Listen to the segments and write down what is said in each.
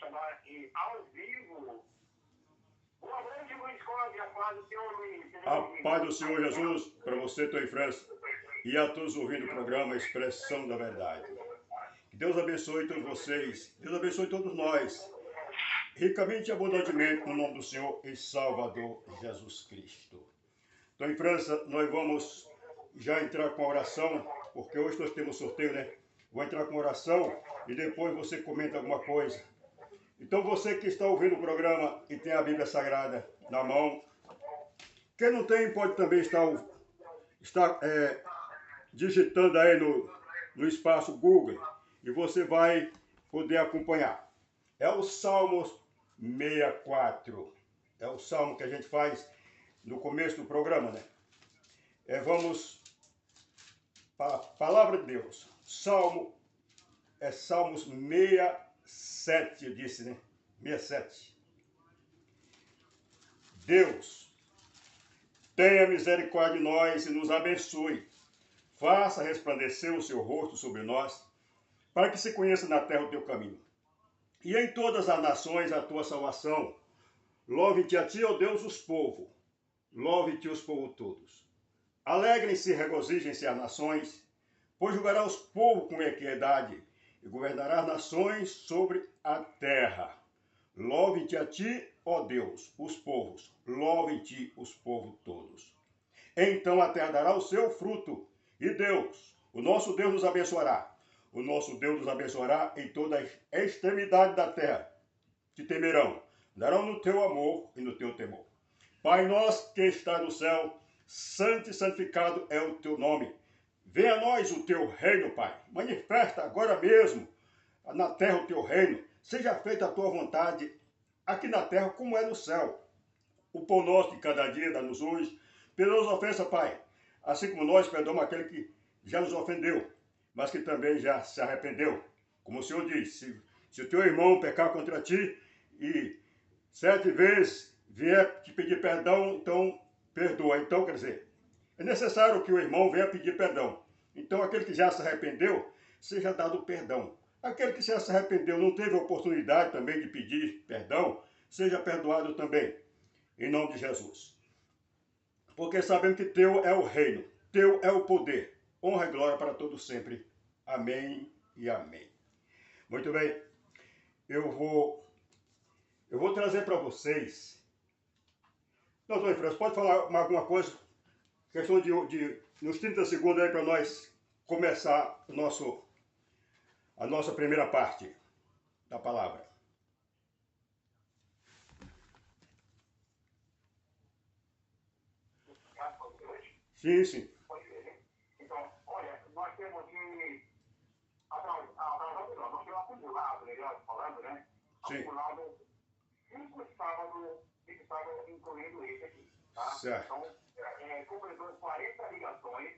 trabalha aqui ao vivo. Boa noite, Luiz Cláudio, a paz do Senhor, Luiz. A paz do Senhor Jesus, para você, Tony França, e a todos ouvindo o programa Expressão da Verdade. Que Deus abençoe todos vocês, Deus abençoe todos nós, ricamente e abundantemente, no nome do Senhor e Salvador Jesus Cristo. Tony França, nós vamos já entrar com a oração, porque hoje nós temos sorteio, né? Vou entrar com oração e depois você comenta alguma coisa. Então você que está ouvindo o programa e tem a Bíblia Sagrada na mão, quem não tem pode também estar digitando aí no espaço Google e você vai poder acompanhar. É o Salmo 64. É o salmo que a gente faz no começo do programa, né? Vamos para a palavra de Deus. Salmos 67, eu disse, né? 67. Deus, tenha misericórdia de nós e nos abençoe. Faça resplandecer o seu rosto sobre nós, para que se conheça na terra o teu caminho. E em todas as nações a tua salvação. Louve-te a ti, ó Deus, os povos. Louve-te os povos todos. Alegrem-se e regozijem-se as nações, pois julgará os povos com equidade e governará as nações sobre a terra. Louve-te a ti, ó Deus, os povos. Louve-te os povos todos. Então a terra dará o seu fruto, e Deus, o nosso Deus, nos abençoará. O nosso Deus nos abençoará em toda a extremidade da terra. Te temerão, darão no teu amor e no teu temor. Pai nosso que está no céu, santo e santificado é o teu nome. Venha a nós o teu reino, Pai. Manifesta agora mesmo na terra o teu reino. Seja feita a tua vontade aqui na terra como é no céu. O pão nosso de cada dia dá-nos hoje. Perdoa as ofensas, Pai, assim como nós perdoamos aquele que já nos ofendeu, mas que também já se arrependeu. Como o Senhor diz, se o teu irmão pecar contra ti e 7 vezes vier te pedir perdão, então perdoa. Então, quer dizer, é necessário que o irmão venha pedir perdão. Então, aquele que já se arrependeu, seja dado perdão. Aquele que já se arrependeu, não teve oportunidade também de pedir perdão, seja perdoado também, em nome de Jesus. Porque sabemos que teu é o reino, teu é o poder, honra e glória para todos sempre. Amém e amém. Muito bem, eu vou trazer para vocês. Doutor França, pode falar alguma coisa? Questão de uns 30 segundos aí para nós começar a nossa primeira parte da palavra. Sim, sim. Então, olha, nós temos aqui nós temos acumulado, melhor falando, né? Sim. Acumulado 5 sábados, incluindo esse aqui, tá? Certo. Então, completou 40 ligações,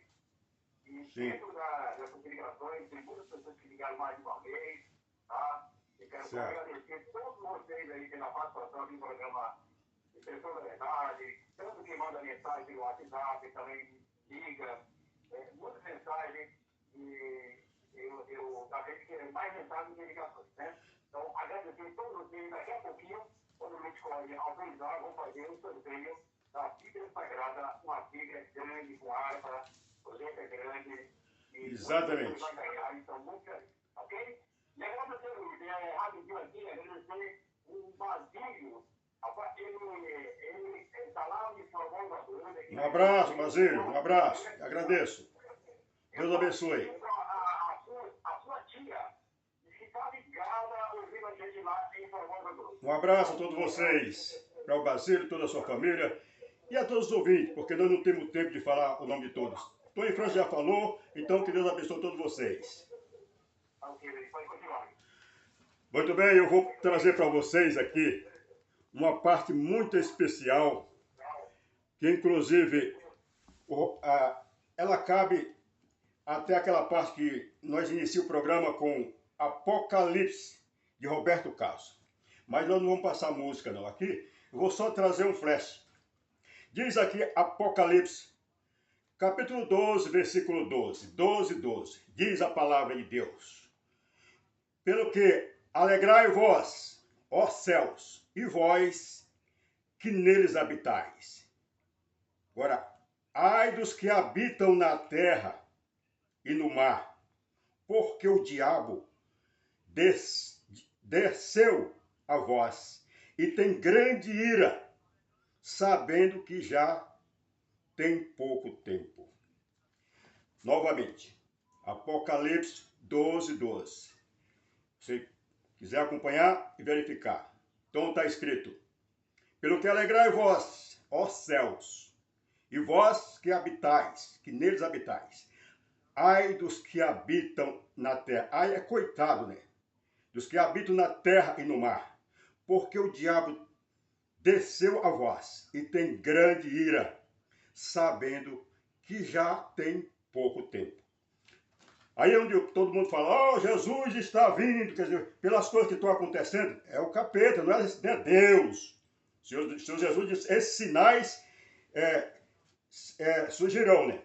e Sim. dentro dessas ligações, tem muitas pessoas que ligaram mais de uma vez, tá? E quero agradecer todos vocês aí pela participação do programa Expressão da Verdade, tanto quem manda mensagem no WhatsApp, também liga, muitas mensagens, e eu acredito que é mais mensagens do que ligações, né? Então, agradecer todos vocês. Daqui a pouquinho, quando o Luiz Cláudio autorizar, vamos fazer um sorteio da Bíblia Sagrada, uma Bíblia grande, com harpa, letra grande. Exatamente. Vai ganhar, então, muito feliz, ok? E agora, Luiz, rapidinho aqui, agradecer o Basílio. Ele está lá me salvando. Um abraço, Basílio, um abraço. Agradeço. Deus abençoe. A sua tia está ligada ouvindo a gente lá em Salvador. Um abraço a todos vocês, para o Basílio, toda a sua família e a todos os ouvintes, porque nós não temos tempo de falar o nome de todos. Tony França já falou, então que Deus abençoe todos vocês. Pode continuar. Muito bem, eu vou trazer para vocês aqui uma parte muito especial, que inclusive ela cabe até aquela parte que nós iniciamos o programa com Apocalipse, de Roberto Carlos. Mas nós não vamos passar música não aqui, eu vou só trazer um flash. Diz aqui Apocalipse, capítulo 12, versículo 12. 12. Diz a palavra de Deus. Pelo que alegrai vós, ó céus, e vós que neles habitais. Agora, ai dos que habitam na terra e no mar, porque o diabo desceu a vós e tem grande ira, sabendo que já tem pouco tempo. Novamente, Apocalipse 12, 12. Se quiser acompanhar e verificar. Então está escrito: pelo que alegrai vós, ó céus, e vós que habitais, que neles habitais. Ai dos que habitam na terra. Ai é coitado, né? Dos que habitam na terra e no mar. Porque o diabo desceu a vós e tem grande ira, sabendo que já tem pouco tempo. Aí é onde todo mundo fala, oh, Jesus está vindo, quer dizer, pelas coisas que estão acontecendo, é o capeta, não é Deus. O Senhor Jesus disse, esses sinais surgirão, né?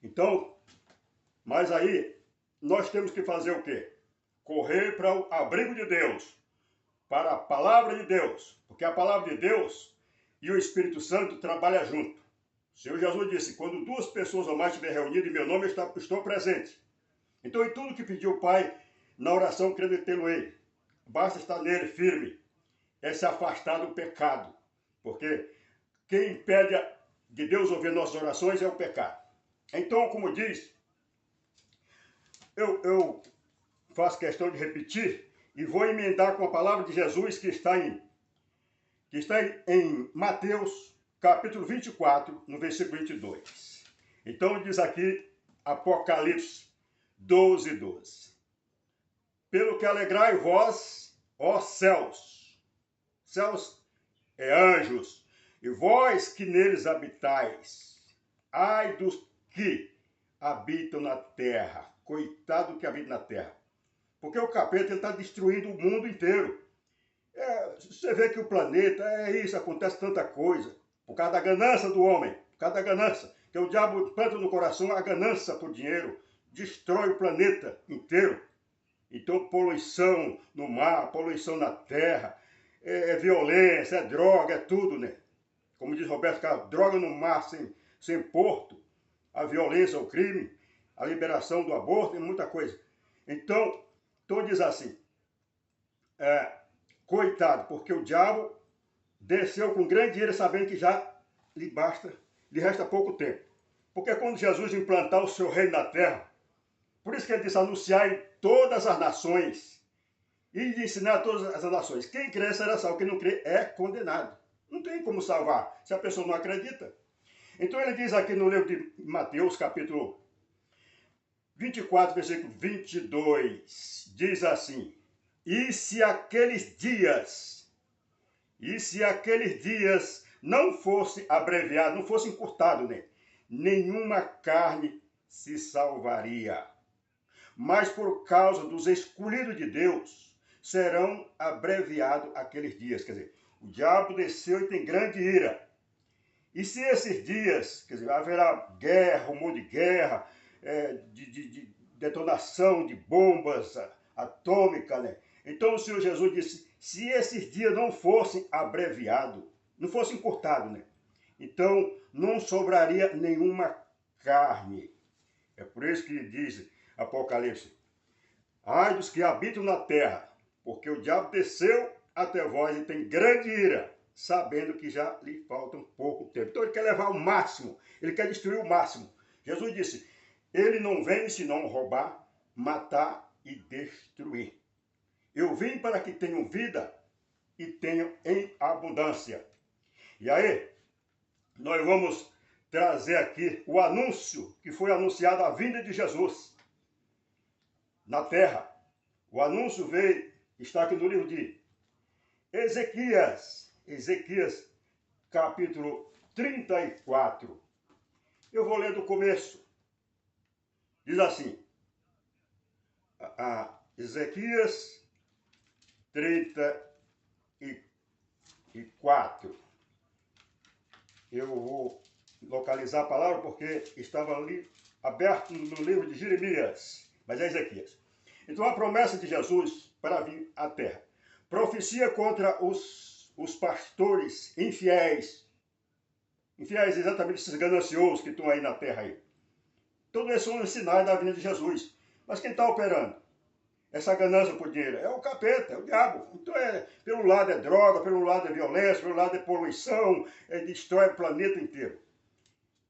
Então, mas aí, nós temos que fazer o quê? Correr para o abrigo de Deus, para a palavra de Deus, porque a palavra de Deus e o Espírito Santo trabalham junto. O Senhor Jesus disse, quando duas pessoas ou mais estiverem reunidas em meu nome, eu estou presente. Então, em tudo que pediu o Pai, na oração, crendo tê-lo-ei. Basta estar nele firme, é se afastar do pecado. Porque quem impede de Deus ouvir nossas orações é o pecado. Então, como diz, eu faço questão de repetir e vou emendar com a palavra de Jesus que está em Mateus, capítulo 24, no versículo 22. Então diz aqui, Apocalipse 12, 12. Pelo que alegrai vós, ó céus. Céus é anjos. E vós que neles habitais. Ai dos que habitam na terra. Coitado do que habita na terra. Porque o capeta está destruindo o mundo inteiro. Você vê que o planeta acontece tanta coisa. Por causa da ganância do homem. Por causa da ganância. Que o diabo planta no coração a ganância por dinheiro. Destrói o planeta inteiro. Então, poluição no mar, poluição na terra, violência, é droga, é tudo, né? Como diz Roberto Carlos, droga no mar sem porto, a violência, o crime, a liberação do aborto e muita coisa. Então diz assim, coitado, porque o diabo desceu com grande ira, sabendo que já lhe resta pouco tempo. Porque quando Jesus implantar o seu reino na terra, por isso que ele disse, anunciar em todas as nações e de ensinar a todas as nações. Quem crê será salvo, quem não crê é condenado. Não tem como salvar se a pessoa não acredita. Então ele diz aqui no livro de Mateus, capítulo 24, versículo 22, diz assim, e se aqueles dias não fosse abreviado, não fosse encurtado, né? Nenhuma carne se salvaria. Mas por causa dos escolhidos de Deus, serão abreviados aqueles dias. Quer dizer, o diabo desceu e tem grande ira. E se esses dias, quer dizer, haverá guerra, rumor de guerra, de detonação de bombas atômicas, né? Então o Senhor Jesus disse, se esses dias não fossem abreviados, não fossem encurtados, né? Então não sobraria nenhuma carne. É por isso que diz Apocalipse, ai dos que habitam na terra, porque o diabo desceu até vós e tem grande ira, sabendo que já lhe falta um pouco tempo. Então ele quer levar o máximo, ele quer destruir o máximo. Jesus disse, ele não vem senão roubar, matar e destruir. Eu vim para que tenham vida e tenham em abundância. E aí, nós vamos trazer aqui o anúncio que foi anunciado a vinda de Jesus na terra. O anúncio está aqui no livro de Ezequias, capítulo 34. Eu vou ler do começo. Diz assim, Ezequias 34. Eu vou localizar a palavra porque estava ali aberto no livro de Jeremias, mas é Ezequias. Então a promessa de Jesus para vir à terra. Profecia contra os pastores infiéis. Infiéis, exatamente esses gananciosos que estão aí na terra aí. Tudo isso são sinais da vinda de Jesus. Mas quem está operando essa ganância por dinheiro? É o capeta, é o diabo. Então, pelo lado é droga, pelo lado é violência, pelo lado é poluição, destrói o planeta inteiro.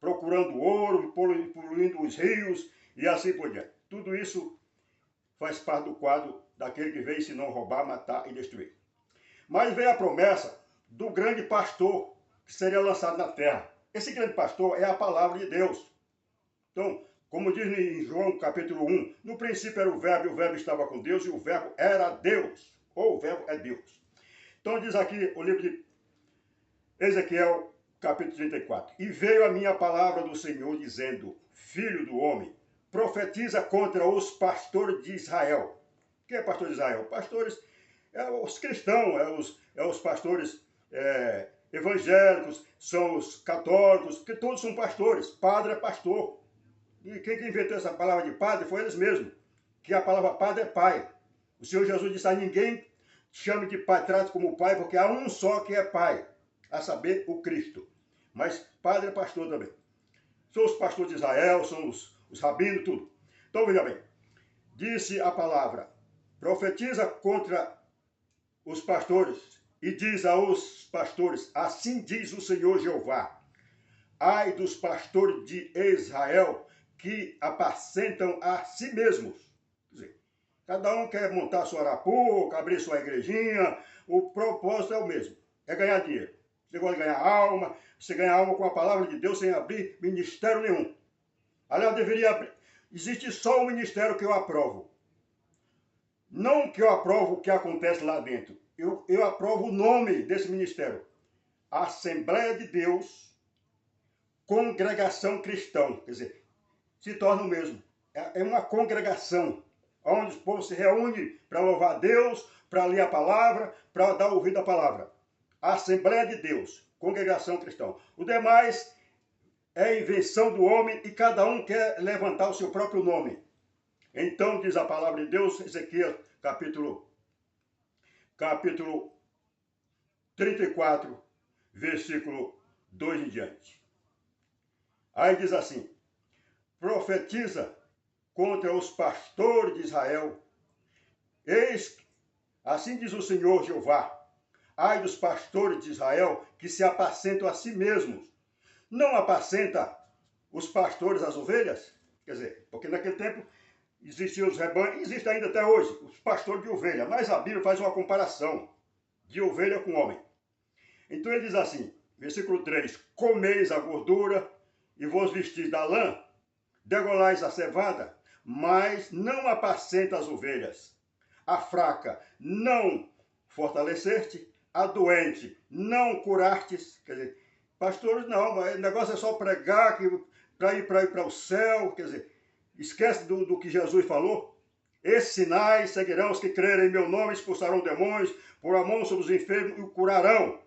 Procurando ouro, poluindo os rios e assim por diante. Tudo isso faz parte do quadro daquele que veio senão roubar, matar e destruir. Mas veio a promessa do grande pastor que seria lançado na terra. Esse grande pastor é a palavra de Deus. Então, como diz em João capítulo 1, no princípio era o verbo, e o verbo estava com Deus, e o verbo era Deus. Ou o verbo é Deus. Então diz aqui o livro de Ezequiel, capítulo 34. E veio a minha palavra do Senhor, dizendo, filho do homem, profetiza contra os pastores de Israel. O que é pastor de Israel? Pastores, os cristãos, os pastores evangélicos, são os católicos, que todos são pastores. Padre é pastor. E quem inventou essa palavra de padre foi eles mesmos, que a palavra padre é pai. O Senhor Jesus disse a ninguém chame de pai, trate como pai, porque há um só que é pai, a saber, o Cristo. Mas padre é pastor também. São os pastores de Israel, são os rabinos, tudo. Então veja bem, disse a palavra, profetiza contra os pastores e diz aos pastores, assim diz o Senhor Jeová, ai dos pastores de Israel, que apacentam a si mesmos. Quer dizer, cada um quer montar sua arapuca, abrir sua igrejinha, o propósito é o mesmo, é ganhar dinheiro. Você gosta de ganhar alma, você ganha alma com a palavra de Deus sem abrir ministério nenhum. Aliás, deveria abrir. Existe só um ministério que eu aprovo. Não que eu aprovo o que acontece lá dentro. Eu aprovo o nome desse ministério. Assembleia de Deus, Congregação Cristã. Quer dizer, se torna o mesmo. É uma congregação, onde o povo se reúne para louvar a Deus, para ler a palavra, para dar ouvido à palavra. Assembleia de Deus, Congregação Cristã. O demais é invenção do homem e cada um quer levantar o seu próprio nome. Então diz a palavra de Deus, Ezequiel, capítulo 34, versículo 2 em diante. Aí diz assim, profetiza contra os pastores de Israel. Eis, assim diz o Senhor Jeová, ai dos pastores de Israel que se apacentam a si mesmos. Não apacenta os pastores as ovelhas? Quer dizer, porque naquele tempo existiam os rebanhos, existe ainda até hoje, os pastores de ovelha, mas a Bíblia faz uma comparação de ovelha com homem. Então ele diz assim, versículo 3, comeis a gordura e vos vestis da lã, degolais a cevada, mas não apacenta as ovelhas. A fraca não fortaleceste, a doente não curastes. Quer dizer, pastores não, mas o negócio é só pregar para ir para o céu. Quer dizer, esquece do que Jesus falou. Esses sinais seguirão os que crerem em meu nome, expulsarão demônios, por a mão sobre os enfermos e o curarão.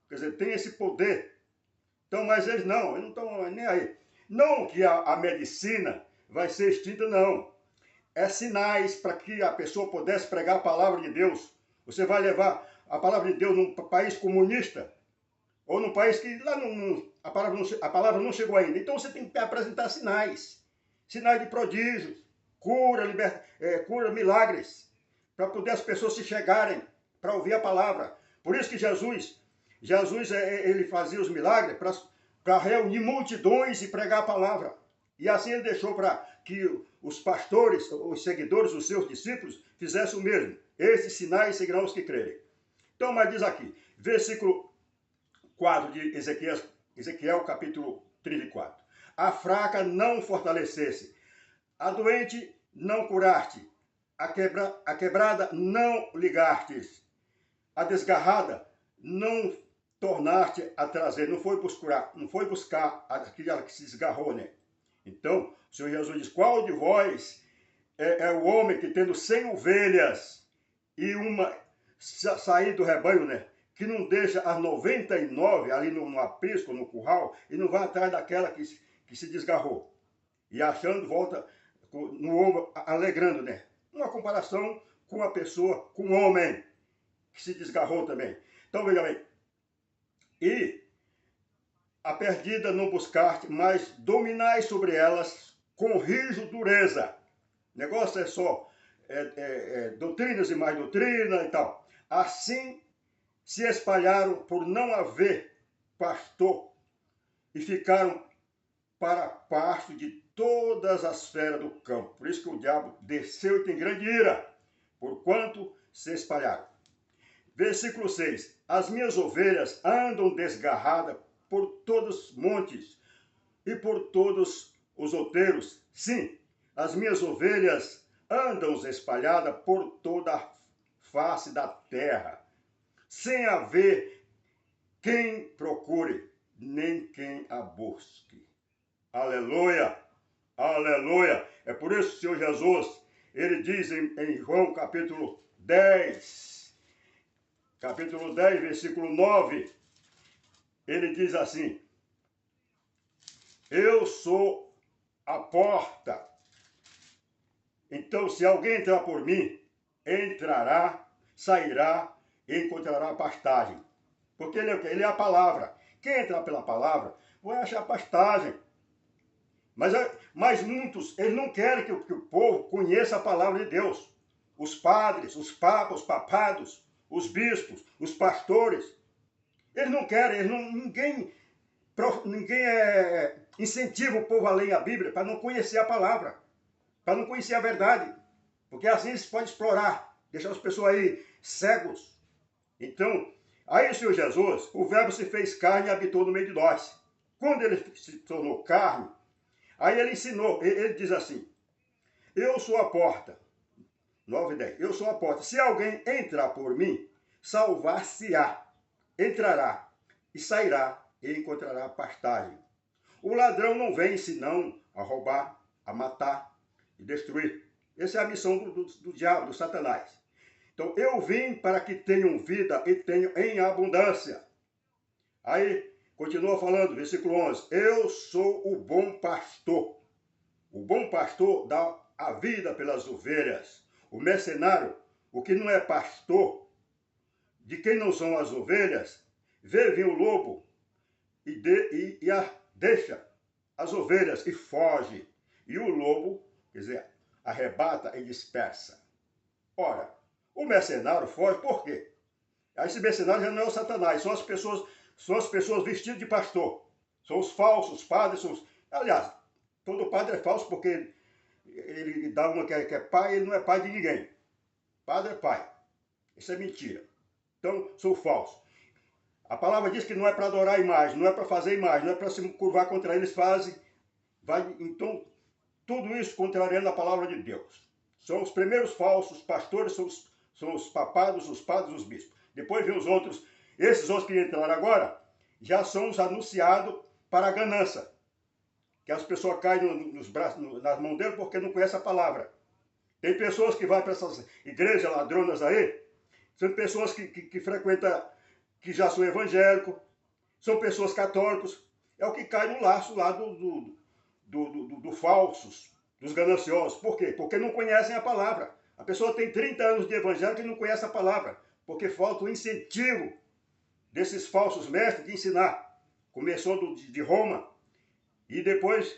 Quer dizer, tem esse poder. Então, mas eles não estão nem aí. Não que a medicina vai ser extinta, não. É sinais para que a pessoa pudesse pregar a palavra de Deus. Você vai levar a palavra de Deus num país comunista, ou num país que lá a palavra não chegou ainda. Então você tem que apresentar sinais. Sinais de prodígios, cura, cura, milagres, para poder as pessoas se chegarem para ouvir a palavra. Por isso que Jesus ele fazia os milagres para reunir multidões e pregar a palavra. E assim ele deixou para que os pastores, os seguidores, os seus discípulos, fizessem o mesmo. Esses sinais seguirão os que crerem. Então, mas diz aqui, versículo 4 de Ezequiel, capítulo 34. A fraca não fortalecesse, a doente não curaste, a quebrada não ligastes, a desgarrada não tornaste a trazer, não foi buscar aquela que se desgarrou, né? Então, o Senhor Jesus diz, qual de vós é o homem que tendo 100 ovelhas e uma sair do rebanho, né? Que não deixa as 99 ali no aprisco, no curral, e não vai atrás daquela que se desgarrou. E achando, volta no ombro, alegrando, né? Uma comparação com a pessoa, com o homem. que se desgarrou também. Então, veja bem. E a perdida não buscaste, mas dominai sobre elas com rijo dureza. O negócio é só doutrinas e mais doutrina e tal. Assim se espalharam por não haver pastor e ficaram para pasto de todas as feras do campo. Por isso que o diabo desceu e tem grande ira, porquanto se espalharam. Versículo 6. As minhas ovelhas andam desgarradas por todos os montes e por todos os outeiros. Sim, as minhas ovelhas andam espalhadas por toda a face da terra, sem haver quem procure, nem quem a busque. Aleluia, aleluia. É por isso que o Senhor Jesus, ele diz em João capítulo 10, versículo 9, ele diz assim: eu sou a porta. Então, se alguém entrar por mim, entrará, sairá e encontrará pastagem. Porque ele é o quê? Ele é a palavra. Quem entrar pela palavra vai achar pastagem. Mas muitos, eles não querem que o povo conheça a palavra de Deus. Os padres, os papas, os papados, os bispos, os pastores. Eles não querem, ninguém incentiva o povo a ler a Bíblia para não conhecer a palavra, para não conhecer a verdade. Porque assim eles podem explorar, deixar as pessoas aí cegos. Então, aí o Senhor Jesus, o verbo se fez carne e habitou no meio de nós. Quando ele se tornou carne, aí ele ensinou, ele diz assim: eu sou a porta. 9 e 10. Eu sou a porta. Se alguém entrar por mim, salvar-se-á. Entrará e sairá e encontrará pastagem. O ladrão não vem senão a roubar, a matar e destruir. Essa é a missão do diabo, do Satanás. Então, eu vim para que tenham vida e tenham em abundância. Aí, continua falando, versículo 11. Eu sou o bom pastor. O bom pastor dá a vida pelas ovelhas. O mercenário, o que não é pastor, de quem não são as ovelhas, vê vir o lobo e deixa as ovelhas e foge. E o lobo, quer dizer, arrebata e dispersa. Ora, o mercenário foge por quê? Esse mercenário já não é o Satanás, são as pessoas vestidas de pastor. São os falsos padres. Aliás, todo padre é falso porque ele dá uma que é pai, ele não é pai de ninguém. Padre é pai. Isso é mentira. Então, sou falso. A palavra diz que não é para adorar a imagem, não é para fazer imagem, não é para se curvar contra eles, então, tudo isso contrariando a palavra de Deus. São os primeiros falsos pastores, são os papados, os padres, os bispos. Depois vem os outros. Esses outros que entraram agora, já são os anunciados para a ganância. Que as pessoas caem nos braços, nas mãos dele porque não conhecem a palavra. Tem pessoas que vão para essas igrejas ladronas aí, são pessoas que frequentam, que já são evangélicos, são pessoas católicos, é o que cai no laço lá do falsos, dos gananciosos. Por quê? Porque não conhecem a palavra. A pessoa tem 30 anos de evangélico e não conhece a palavra, porque falta o incentivo desses falsos mestres de ensinar. Começou de Roma, e depois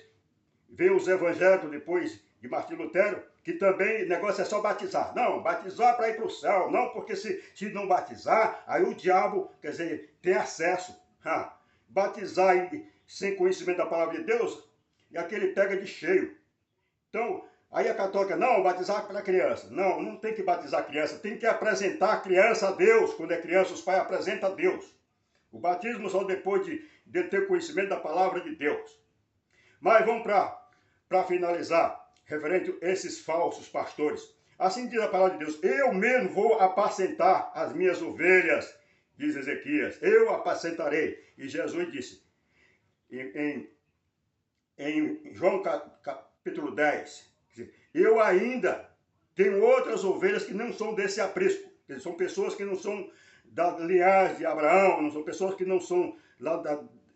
veio os evangélicos, depois de Martim Lutero, que também o negócio é só batizar. Não, batizar para ir para o céu. Não, porque se não batizar, aí o diabo, quer dizer, tem acesso. Batizar sem conhecimento da palavra de Deus, e aquele pega de cheio. Então, aí a católica, não, batizar para criança. Não, não tem que batizar a criança, tem que apresentar a criança a Deus. Quando é criança, os pais apresentam a Deus. O batismo só depois de ter conhecimento da palavra de Deus. Mas vamos para finalizar, referente a esses falsos pastores. Assim diz a palavra de Deus: eu mesmo vou apacentar as minhas ovelhas, diz Ezequias. Eu apacentarei. E Jesus disse, em João capítulo 10, eu ainda tenho outras ovelhas que não são desse aprisco. São pessoas que não são da linhagem de Abraão, não são pessoas que não são lá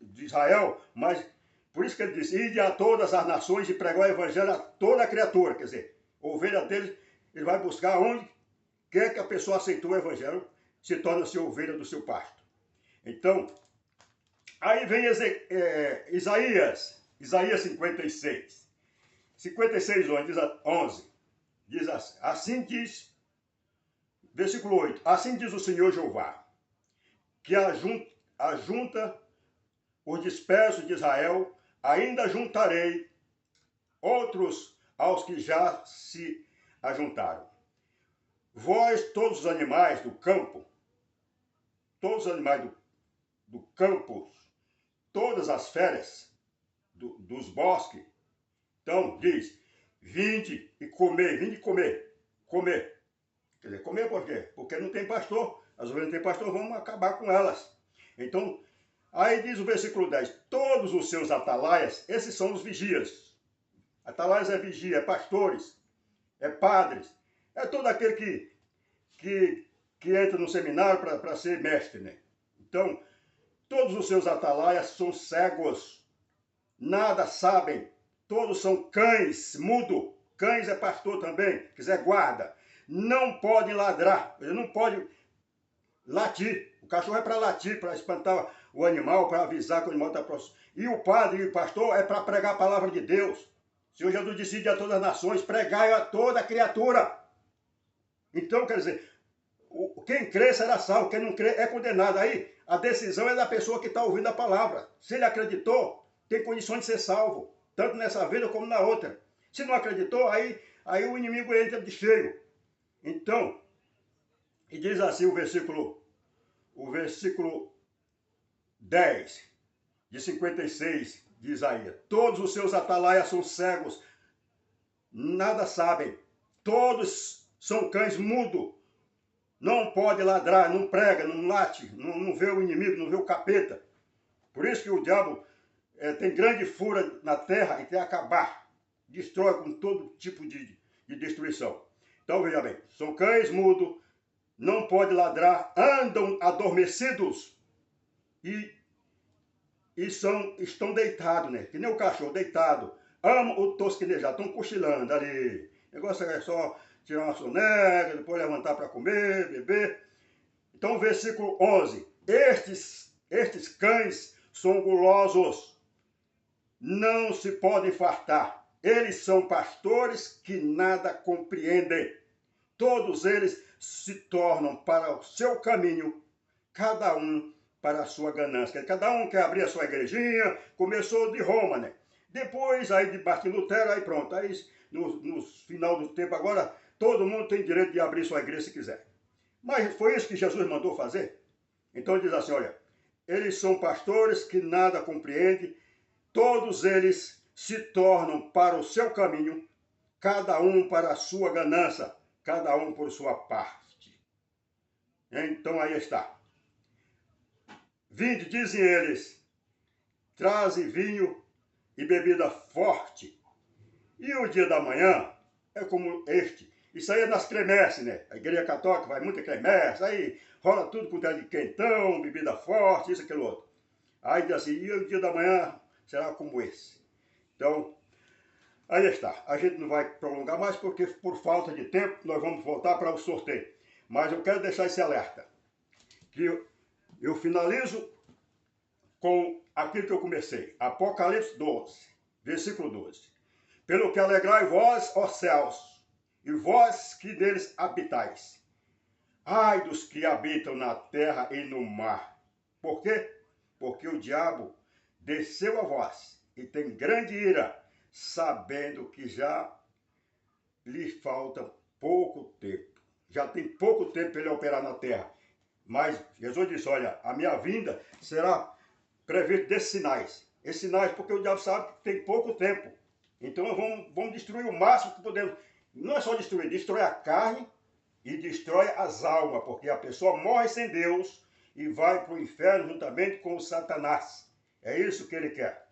de Israel, mas por isso que ele diz: ide a todas as nações e pregar o evangelho a toda a criatura. Quer dizer, a ovelha dele, ele vai buscar onde quer que a pessoa aceitou o evangelho. se torna-se ovelha do seu pasto. Então, aí vem Isaías 56. 56, 11. Diz assim diz, versículo 8. Assim diz o Senhor Jeová, que ajunta os dispersos de Israel, ainda juntarei outros aos que já se ajuntaram. Vós, todos os animais do campo, todos os animais do campo, todas as feras dos bosques. Então, diz, vinde e comer. Quer dizer, comer por quê? Porque não tem pastor. As ovelhas não têm pastor, vamos acabar com elas. Então, aí diz o versículo 10, todos os seus atalaias, esses são os vigias. Atalaias é vigia, é pastores, é padres, é todo aquele que entra no seminário para ser mestre, né? Então, todos os seus atalaias são cegos, nada sabem, todos são cães, mudo. Cães é pastor também, quiser guarda. Não podem ladrar, ele não pode latir. O cachorro é para latir, para espantar o animal, para avisar que o animal está próximo. E o padre e o pastor é para pregar a palavra de Deus. O Senhor Jesus decide a todas as nações, pregai a toda criatura. Então, quer dizer, quem crê será salvo, quem não crê é condenado. Aí a decisão é da pessoa que está ouvindo a palavra. Se ele acreditou, tem condições de ser salvo, tanto nessa vida como na outra. Se não acreditou, aí o inimigo entra de cheio. Então, e diz assim o versículo 10 de 56 de Isaías. Todos os seus atalaias são cegos, nada sabem. Todos são cães mudos. Não pode ladrar, não prega, não late, não vê o inimigo, não vê o capeta. Por isso que o diabo tem grande fúria na terra e quer acabar. Destrói com todo tipo de destruição. Então, veja bem, são cães mudos, não pode ladrar, andam adormecidos e estão deitados, né? Que nem o cachorro, deitado. Amam o tosquenejar, estão cochilando ali. O negócio é só tirar uma soneca, depois levantar para comer, beber. Então, versículo 11. Estes cães são gulosos, não se podem fartar. Eles são pastores que nada compreendem. Todos eles se tornam para o seu caminho, cada um para a sua ganância. Cada um quer abrir a sua igrejinha, começou de Roma, né? Depois, aí de Martim Lutero, aí pronto. Aí, no final do tempo, agora, todo mundo tem direito de abrir sua igreja se quiser. Mas foi isso que Jesus mandou fazer? Então ele diz assim, olha, eles são pastores que nada compreendem, todos eles se tornam para o seu caminho, cada um para a sua ganância, cada um por sua parte. Então aí está. Vinde, dizem eles, traze vinho e bebida forte. E o dia da manhã é como este. Isso aí é nas quermesses, né? A igreja católica vai muita quermesse, aí rola tudo com de quentão, bebida forte, isso, aquilo outro. Aí diz assim, e o dia da manhã será como esse. Então, aí está. A gente não vai prolongar mais, porque por falta de tempo nós vamos voltar para o sorteio. Mas eu quero deixar esse alerta. Que eu finalizo com aquilo que eu comecei. Apocalipse 12, versículo 12. Pelo que alegrai vós, ó céus, e vós que neles habitais. Ai dos que habitam na terra e no mar. Por quê? Porque o diabo desceu a vós e tem grande ira, sabendo que já lhe falta pouco tempo. Já tem pouco tempo para ele operar na terra. Mas Jesus disse, olha, a minha vinda será prevista desses sinais. Esses sinais porque o diabo sabe que tem pouco tempo. Então vamos destruir o máximo que podemos. Não é só destruir, destrói a carne e destrói as almas, porque a pessoa morre sem Deus e vai para o inferno juntamente com o Satanás. É isso que ele quer.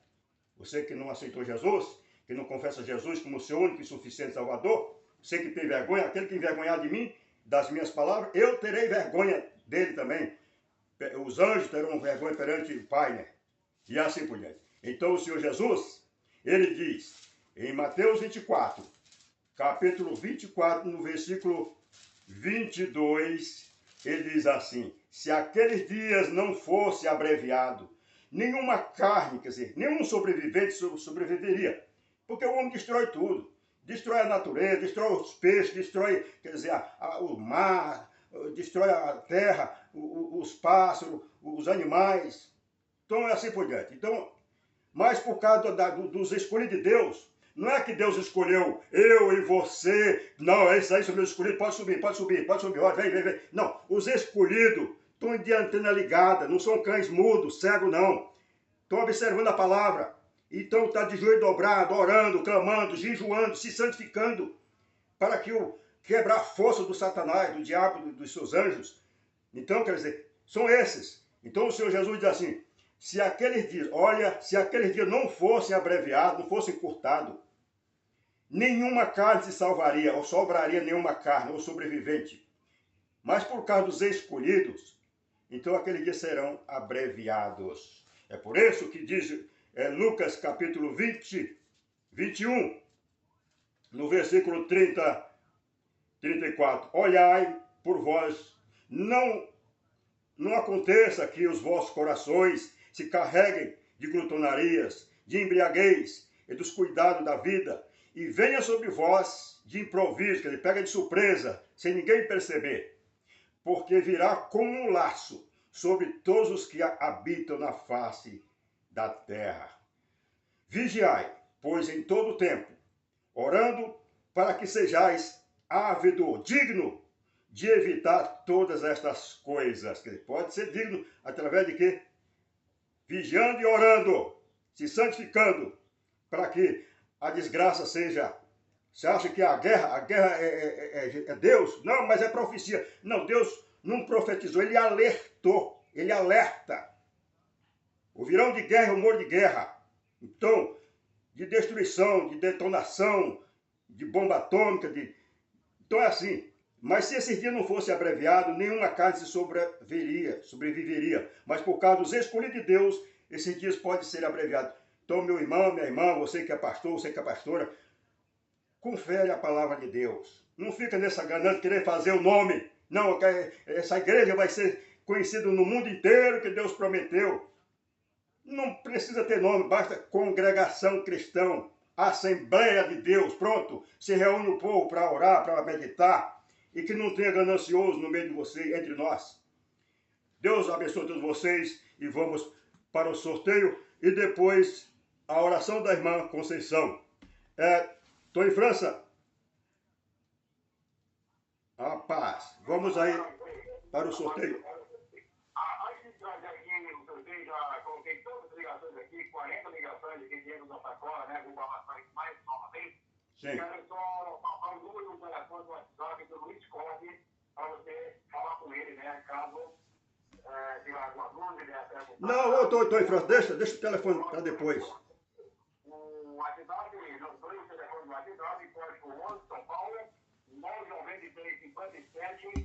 Você que não aceitou Jesus, que não confessa Jesus como seu único e suficiente Salvador, você que tem vergonha, aquele que envergonhar de mim, das minhas palavras, eu terei vergonha dele também. Os anjos terão vergonha perante o Pai, né? E assim por diante. Então o Senhor Jesus, ele diz, em Mateus 24, capítulo 24, no versículo 22, ele diz assim: se aqueles dias não fosse abreviado, nenhuma carne, quer dizer, nenhum sobrevivente sobreviveria. Porque o homem destrói tudo. Destrói a natureza, destrói os peixes, destrói, quer dizer, o mar, destrói a terra, os pássaros, os animais. Então é assim por diante. Então, mas por causa dos escolhidos de Deus, não é que Deus escolheu eu e você, não, é isso aí, são meus escolhidos, pode subir, olha, vem. Não, os escolhidos estão de antena ligada, não são cães mudos, cegos não. Estão observando a palavra. Então está de joelho dobrado, orando, clamando, jejuando, se santificando, para que quebrar a força do Satanás, do diabo, dos seus anjos. Então, quer dizer, são esses. Então o Senhor Jesus diz assim: se aqueles dias não fossem abreviados, não fossem encurtados, nenhuma carne se salvaria, ou sobraria nenhuma carne, ou sobrevivente. Mas por causa dos escolhidos, então aqueles dias serão abreviados. É por isso que diz Lucas capítulo 21, no versículo 34. Olhai por vós, não aconteça que os vossos corações se carreguem de glutonarias, de embriaguez e dos cuidados da vida, e venha sobre vós de improviso, quer dizer, pega de surpresa, sem ninguém perceber, porque virá como um laço sobre todos os que habitam na face da terra. Vigiai, pois em todo o tempo, orando para que sejais ávido, digno de evitar todas estas coisas. Quer dizer, pode ser digno através de quê? Vigiando e orando, se santificando, para que a desgraça seja. Você acha que a guerra é Deus? Não, mas é profecia. Não, Deus não profetizou, ele alertou, ele alerta. Ouvirão de guerra e rumor de guerra. Então, de destruição, de detonação, de bomba atômica, então é assim. Mas se esses dias não fossem abreviados, nenhuma carne se sobreviveria. Mas por causa dos escolhidos de Deus, esses dias podem ser abreviados. Então, meu irmão, minha irmã, você que é pastor, você que é pastora, confere a palavra de Deus. Não fica nessa ganância de querer fazer o nome. Não, essa igreja vai ser conhecida no mundo inteiro que Deus prometeu. Não precisa ter nome, basta congregação cristã, Assembleia de Deus, pronto. Se reúne o povo para orar, para meditar, e que não tenha ganancioso no meio de você, entre nós. Deus abençoe todos vocês e vamos para o sorteio e depois a oração da irmã Conceição. Estou em França. A paz. Vamos aí para o sorteio. Antes de trazer aqui o sorteio, já coloquei todas as ligações aqui, 40 ligações aqui dentro da sacola, né? Vou falar mais novamente. Sim. Quero só passar o número do telefone do WhatsApp do Luiz Conde para você falar com ele, né? Caso tiver alguma dúvida, até Não, eu estou em França. Deixa o telefone para depois. O WhatsApp, os dois telefones do WhatsApp, código 11, São Paulo, 993 57